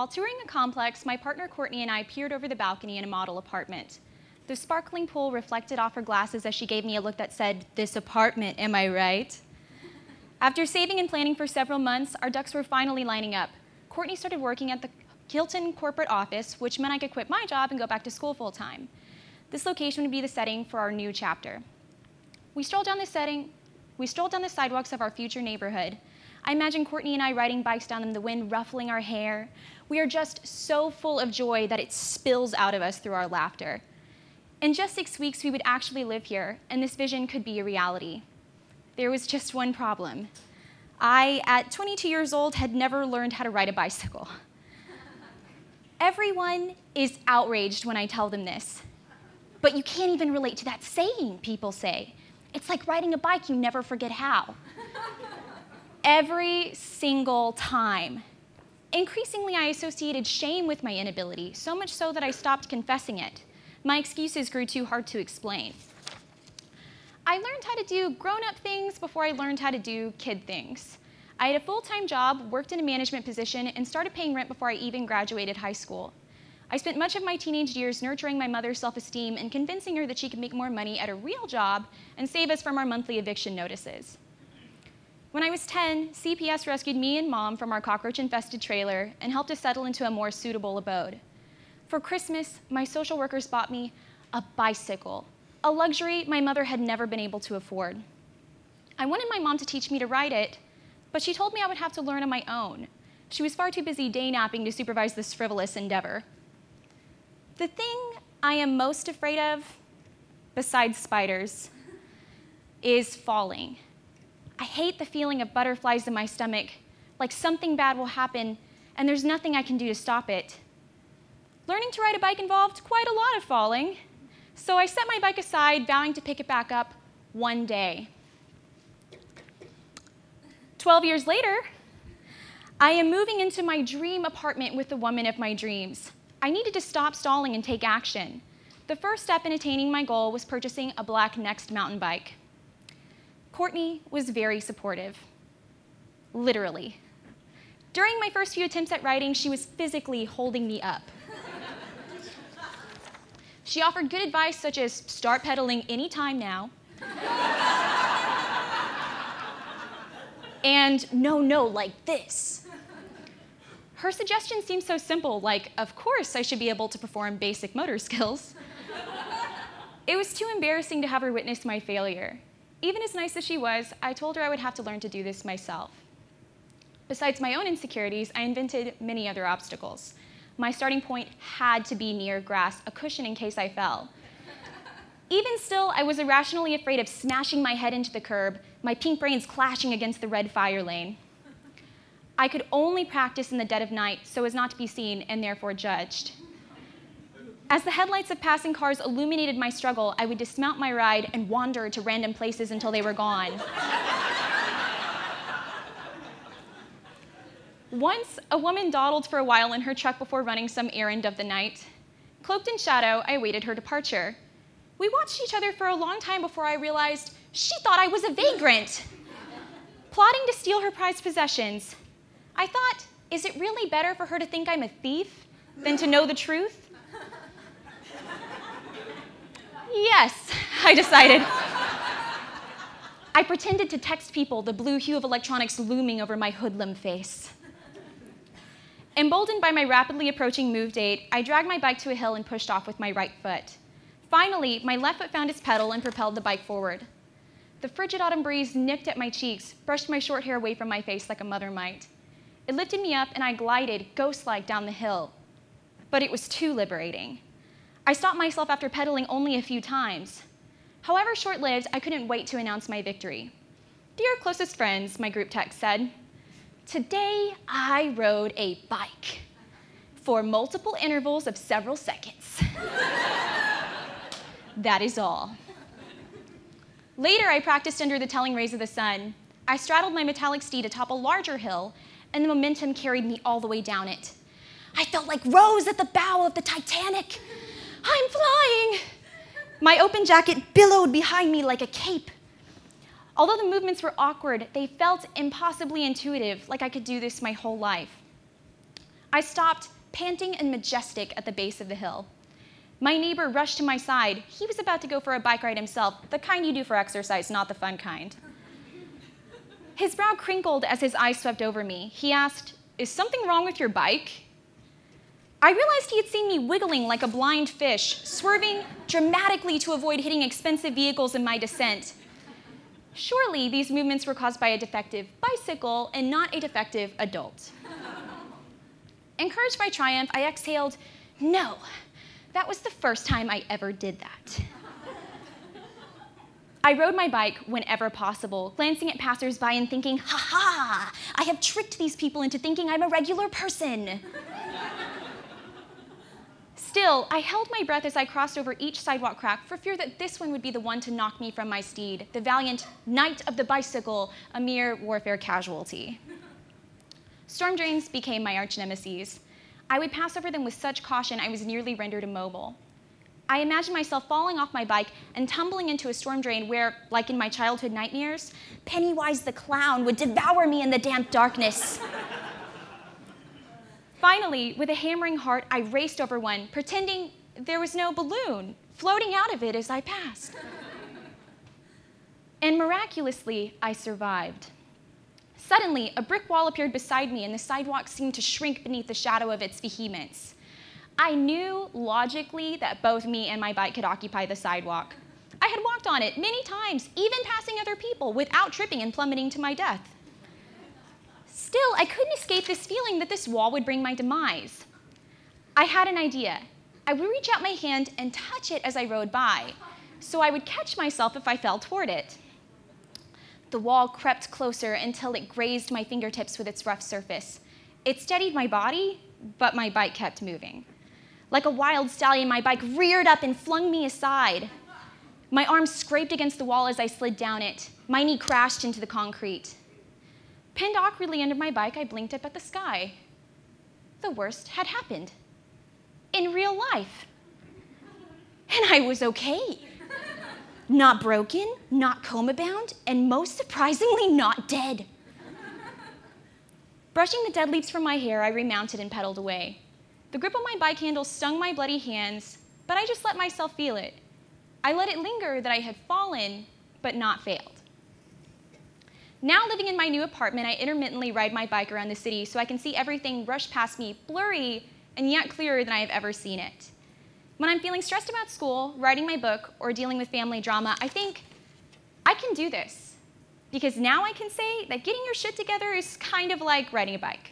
While touring a complex, my partner Courtney and I peered over the balcony in a model apartment. The sparkling pool reflected off her glasses as she gave me a look that said, "This apartment, am I right?" After saving and planning for several months, our ducks were finally lining up. Courtney started working at the Hilton corporate office, which meant I could quit my job and go back to school full-time. This location would be the setting for our new chapter. We strolled down the sidewalks of our future neighborhood. I imagine Courtney and I riding bikes down them, the wind ruffling our hair. We are just so full of joy that it spills out of us through our laughter. In just 6 weeks, we would actually live here, and this vision could be a reality. There was just one problem. I, at 22 years old, had never learned how to ride a bicycle. Everyone is outraged when I tell them this. But you can't even relate to that saying, people say. It's like riding a bike, you never forget how. Every single time. Increasingly, I associated shame with my inability, so much so that I stopped confessing it. My excuses grew too hard to explain. I learned how to do grown-up things before I learned how to do kid things. I had a full-time job, worked in a management position, and started paying rent before I even graduated high school. I spent much of my teenage years nurturing my mother's self-esteem and convincing her that she could make more money at a real job and save us from our monthly eviction notices. When I was 10, CPS rescued me and Mom from our cockroach-infested trailer and helped us settle into a more suitable abode. For Christmas, my social workers bought me a bicycle, a luxury my mother had never been able to afford. I wanted my mom to teach me to ride it, but she told me I would have to learn on my own. She was far too busy day napping to supervise this frivolous endeavor. The thing I am most afraid of, besides spiders, is falling. I hate the feeling of butterflies in my stomach, like something bad will happen and there's nothing I can do to stop it. Learning to ride a bike involved quite a lot of falling, so I set my bike aside, vowing to pick it back up one day. 12 years later, I am moving into my dream apartment with the woman of my dreams. I needed to stop stalling and take action. The first step in attaining my goal was purchasing a black Next mountain bike. Courtney was very supportive, literally. During my first few attempts at riding, she was physically holding me up. She offered good advice such as start pedaling anytime now, and no, like this. Her suggestions seemed so simple, like, of course I should be able to perform basic motor skills. It was too embarrassing to have her witness my failure. Even as nice as she was, I told her I would have to learn to do this myself. Besides my own insecurities, I invented many other obstacles. My starting point had to be near grass, a cushion in case I fell. Even still, I was irrationally afraid of smashing my head into the curb, my pink brains clashing against the red fire lane. I could only practice in the dead of night so as not to be seen and therefore judged. As the headlights of passing cars illuminated my struggle, I would dismount my ride and wander to random places until they were gone. Once, a woman dawdled for a while in her truck before running some errand of the night. Cloaked in shadow, I awaited her departure. We watched each other for a long time before I realized she thought I was a vagrant, plotting to steal her prized possessions. I thought, is it really better for her to think I'm a thief than to know the truth? Yes, I decided. I pretended to text people, the blue hue of electronics looming over my hoodlum face. Emboldened by my rapidly approaching move date, I dragged my bike to a hill and pushed off with my right foot. Finally, my left foot found its pedal and propelled the bike forward. The frigid autumn breeze nipped at my cheeks, brushed my short hair away from my face like a mother might. It lifted me up and I glided, ghost-like, down the hill. But it was too liberating. I stopped myself after pedaling only a few times. However short-lived, I couldn't wait to announce my victory. "Dear closest friends," my group text said, "today I rode a bike for multiple intervals of several seconds." That is all. Later, I practiced under the telling rays of the sun. I straddled my metallic steed atop a larger hill, and the momentum carried me all the way down it. I felt like Rose at the bow of the Titanic. I'm flying! My open jacket billowed behind me like a cape. Although the movements were awkward, they felt impossibly intuitive, like I could do this my whole life. I stopped panting and majestic at the base of the hill. My neighbor rushed to my side. He was about to go for a bike ride himself, the kind you do for exercise, not the fun kind. His brow crinkled as his eyes swept over me. He asked, "Is something wrong with your bike?" I realized he had seen me wiggling like a blind fish, swerving dramatically to avoid hitting expensive vehicles in my descent. Surely these movements were caused by a defective bicycle and not a defective adult. Encouraged by triumph, I exhaled, "No, that was the first time I ever did that." I rode my bike whenever possible, glancing at passersby and thinking, "Ha ha, I have tricked these people into thinking I'm a regular person." Still, I held my breath as I crossed over each sidewalk crack for fear that this one would be the one to knock me from my steed, the valiant knight of the bicycle, a mere warfare casualty. Storm drains became my arch nemesis. I would pass over them with such caution I was nearly rendered immobile. I imagined myself falling off my bike and tumbling into a storm drain where, like in my childhood nightmares, Pennywise the clown would devour me in the damp darkness. Finally, with a hammering heart, I raced over one, pretending there was no balloon, floating out of it as I passed. And miraculously, I survived. Suddenly, a brick wall appeared beside me, and the sidewalk seemed to shrink beneath the shadow of its vehemence. I knew logically that both me and my bike could occupy the sidewalk. I had walked on it many times, even passing other people, without tripping and plummeting to my death. Still, I couldn't escape this feeling that this wall would bring my demise. I had an idea. I would reach out my hand and touch it as I rode by, so I would catch myself if I fell toward it. The wall crept closer until it grazed my fingertips with its rough surface. It steadied my body, but my bike kept moving. Like a wild stallion, my bike reared up and flung me aside. My arm scraped against the wall as I slid down it. My knee crashed into the concrete. Pinned awkwardly under my bike, I blinked up at the sky. The worst had happened. In real life. And I was okay. Not broken, not coma-bound, and most surprisingly, not dead. Brushing the dead leaves from my hair, I remounted and pedaled away. The grip on my bike handle stung my bloody hands, but I just let myself feel it. I let it linger that I had fallen, but not failed. Now living in my new apartment, I intermittently ride my bike around the city so I can see everything rush past me, blurry and yet clearer than I have ever seen it. When I'm feeling stressed about school, writing my book, or dealing with family drama, I think, I can do this. Because now I can say that getting your shit together is kind of like riding a bike.